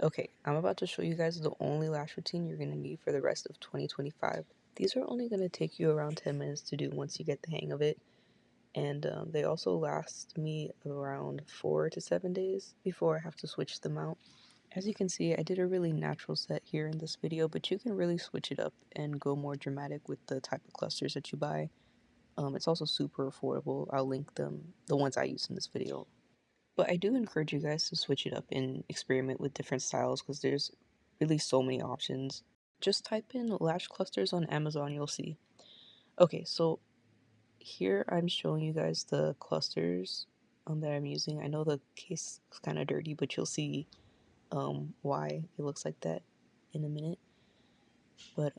Okay, I'm about to show you guys the only lash routine you're going to need for the rest of 2025. These are only going to take you around 10 minutes to do once you get the hang of it. And they also last me around 4 to 7 days before I have to switch them out. As you can see, I did a really natural set here in this video, but you can really switch it up and go more dramatic with the type of clusters that you buy. It's also super affordable. I'll link them, the ones I use in this video. But I do encourage you guys to switch it up and experiment with different styles because there's really so many options. Just type in lash clusters on Amazon, you'll see. Okay, so here I'm showing you guys the clusters that I'm using. I know the case is kind of dirty, but you'll see why it looks like that in a minute. But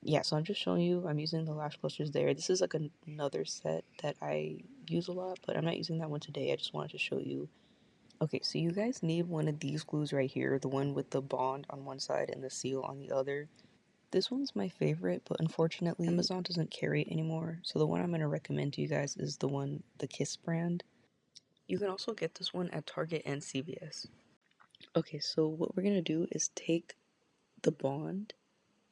yeah, so I'm just showing you, I'm using the lash clusters there. This is like another set that I use a lot, but I'm not using that one today. I just wanted to show you. Okay, so you guys need one of these glues right here, the one with the bond on one side and the seal on the other. This one's my favorite, but unfortunately Amazon doesn't carry it anymore, so the one I'm going to recommend to you guys is the one, the Kiss brand. You can also get this one at Target and CVS. Okay, so what we're going to do is take the bond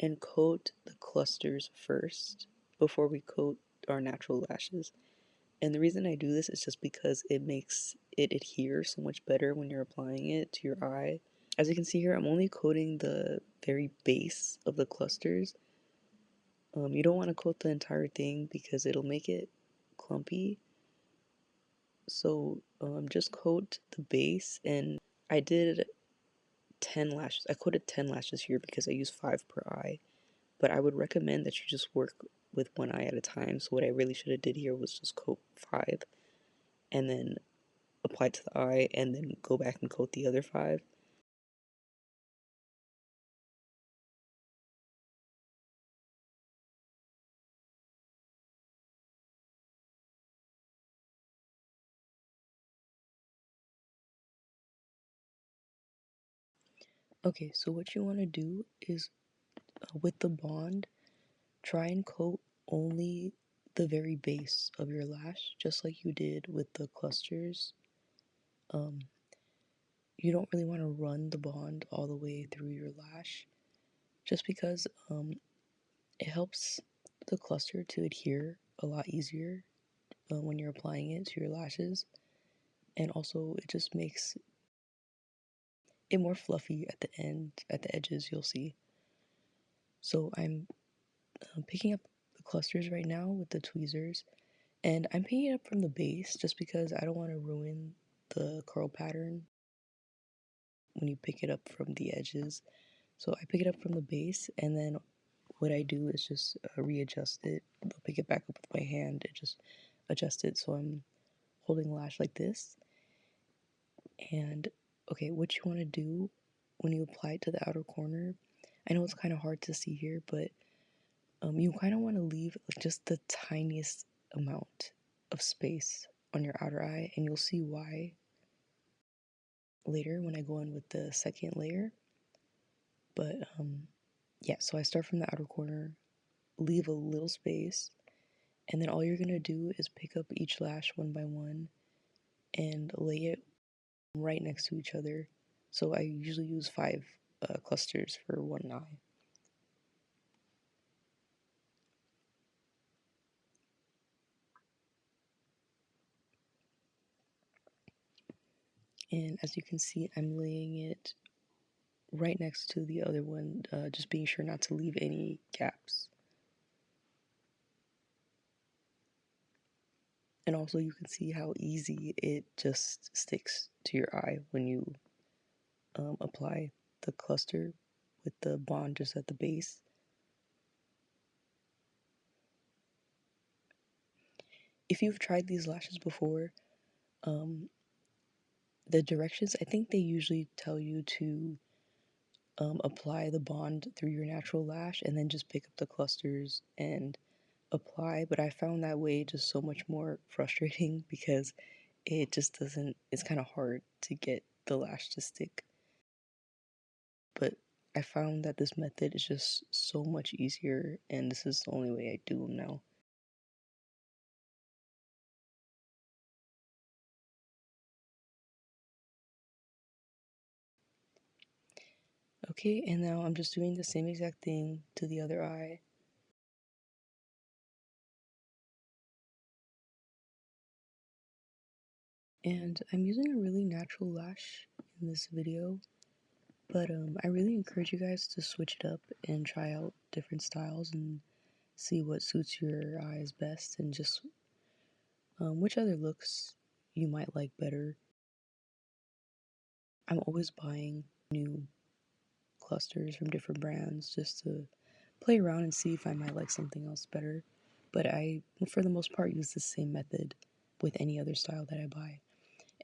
and coat the clusters first before we coat our natural lashes. And the reason I do this is just because it makes it adhere so much better when you're applying it to your eye. As you can see here, I'm only coating the very base of the clusters. You don't want to coat the entire thing because it'll make it clumpy. So just coat the base, and I did 10 lashes. I coated 10 lashes here because I use 5 per eye. But I would recommend that you just work with one eye at a time. So what I really should have did here was just coat 5 and then apply to the eye and then go back and coat the other 5. Okay, so what you want to do is with the bond, try and coat only the very base of your lash, just like you did with the clusters. You don't really want to run the bond all the way through your lash, just because it helps the cluster to adhere a lot easier when you're applying it to your lashes, and also it just makes it more fluffy at the end, at the edges, you'll see. So I'm picking up the clusters right now with the tweezers, and I'm picking it up from the base just because I don't want to ruin the curl pattern when you pick it up from the edges. So I pick it up from the base, and then what I do is just readjust it. I'll pick it back up with my hand and just adjust it so I'm holding lash like this. And okay, what you want to do when you apply it to the outer corner, I know it's kind of hard to see here, but you kind of want to leave like just the tiniest amount of space on your outer eye, and you'll see why later when I go in with the second layer. But yeah, so I start from the outer corner, leave a little space, and then all you're gonna do is pick up each lash one by one and lay it right next to each other. So I usually use 5 clusters for one eye. And as you can see, I'm laying it right next to the other one, just being sure not to leave any gaps. And also you can see how easy it just sticks to your eye when you apply the cluster with the bond just at the base. If you've tried these lashes before, the directions, I think they usually tell you to apply the bond through your natural lash and then just pick up the clusters and apply. But I found that way just so much more frustrating because it just doesn't, it's kind of hard to get the lash to stick. But I found that this method is just so much easier, and this is the only way I do them now. Okay, and now I'm just doing the same exact thing to the other eye. And I'm using a really natural lash in this video, but I really encourage you guys to switch it up and try out different styles and see what suits your eyes best and just which other looks you might like better. I'm always buying new clusters from different brands just to play around and see if I might like something else better. But I, for the most part, use the same method with any other style that I buy.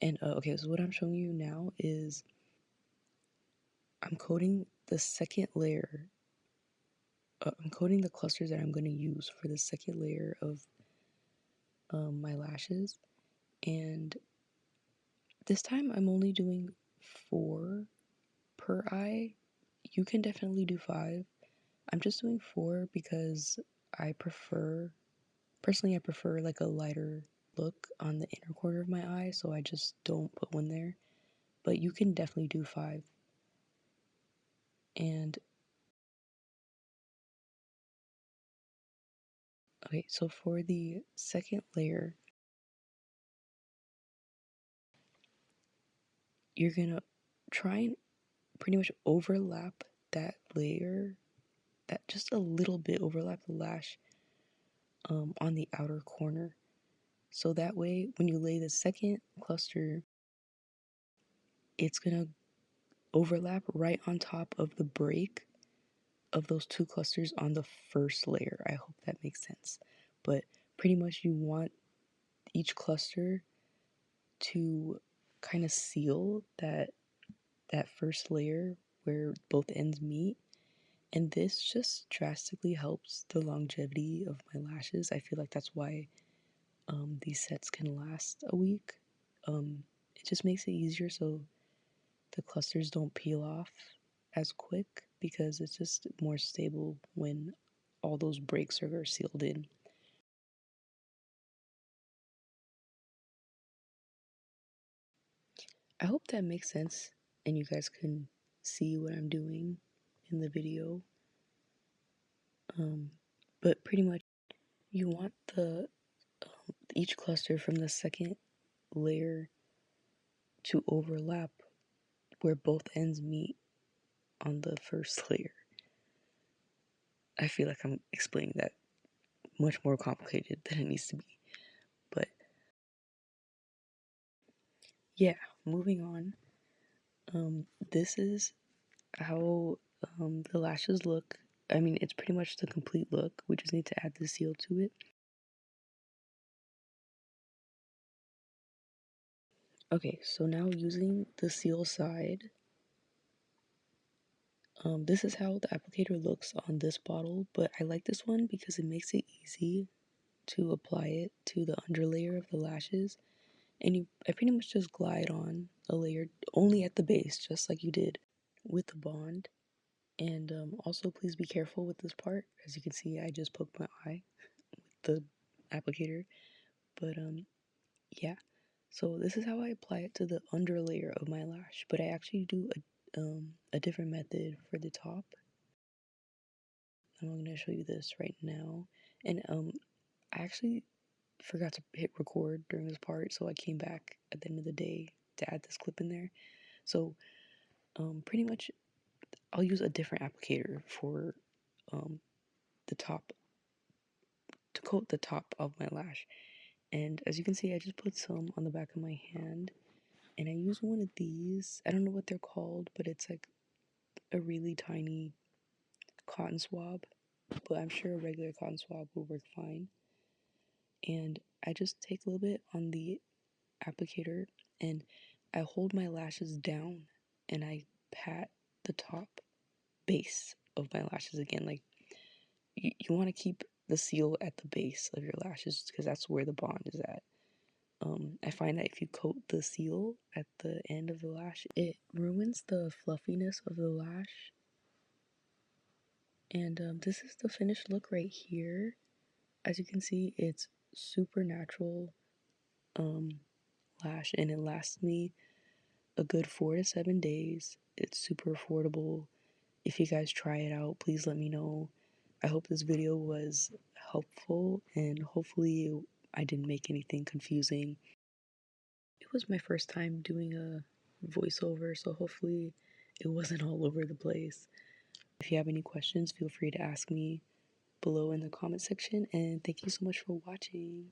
And okay, so what I'm showing you now is I'm coating the second layer. I'm coating the clusters that I'm going to use for the second layer of my lashes. And this time I'm only doing 4 per eye. You can definitely do 5. I'm just doing 4 because personally, I prefer like a lighter look on the inner corner of my eye, so I just don't put one there. But you can definitely do 5. And okay, so for the second layer, you're gonna try and pretty much overlap that layer, that just a little bit overlap the lash on the outer corner. So that way, when you lay the second cluster, it's gonna overlap right on top of the break of those 2 clusters on the first layer. I hope that makes sense. But pretty much you want each cluster to kind of seal that first layer where both ends meet. And this just drastically helps the longevity of my lashes. I feel like that's why these sets can last a week. It just makes it easier so the clusters don't peel off as quick because it's just more stable when all those breaks are sealed in. I hope that makes sense and you guys can see what I'm doing in the video. But pretty much you want the each cluster from the second layer to overlap where both ends meet on the first layer. I feel like I'm explaining that much more complicated than it needs to be. But yeah, moving on. This is how the lashes look. I mean, it's pretty much the complete look. We just need to add the seal to it. Okay, so now using the seal side, this is how the applicator looks on this bottle, but I like this one because it makes it easy to apply it to the underlayer of the lashes. And I pretty much just glide on a layer only at the base, just like you did with the bond. And also, please be careful with this part. As you can see, I just poked my eye with the applicator. But yeah. So this is how I apply it to the underlayer of my lash. But I actually do a different method for the top. I'm going to show you this right now. And I actually forgot to hit record during this part, so I came back at the end of the day to add this clip in there. So pretty much I'll use a different applicator for the top, to coat the top of my lash. And as you can see, I just put some on the back of my hand, and I use one of these. I don't know what they're called, but it's like a really tiny cotton swab, but I'm sure a regular cotton swab will work fine. And I just take a little bit on the applicator and I hold my lashes down and I pat the top base of my lashes again. Like you want to keep the seal at the base of your lashes because that's where the bond is at. I find that if you coat the seal at the end of the lash, it ruins the fluffiness of the lash. And this is the finished look right here. As you can see, it's super natural lash and it lasts me a good 4 to 7 days. It's super affordable If you guys try it out, please let me know. I hope this video was helpful, and hopefully I didn't make anything confusing. It was my first time doing a voiceover, so hopefully it wasn't all over the place. If you have any questions, feel free to ask me below in the comment section, and thank you so much for watching.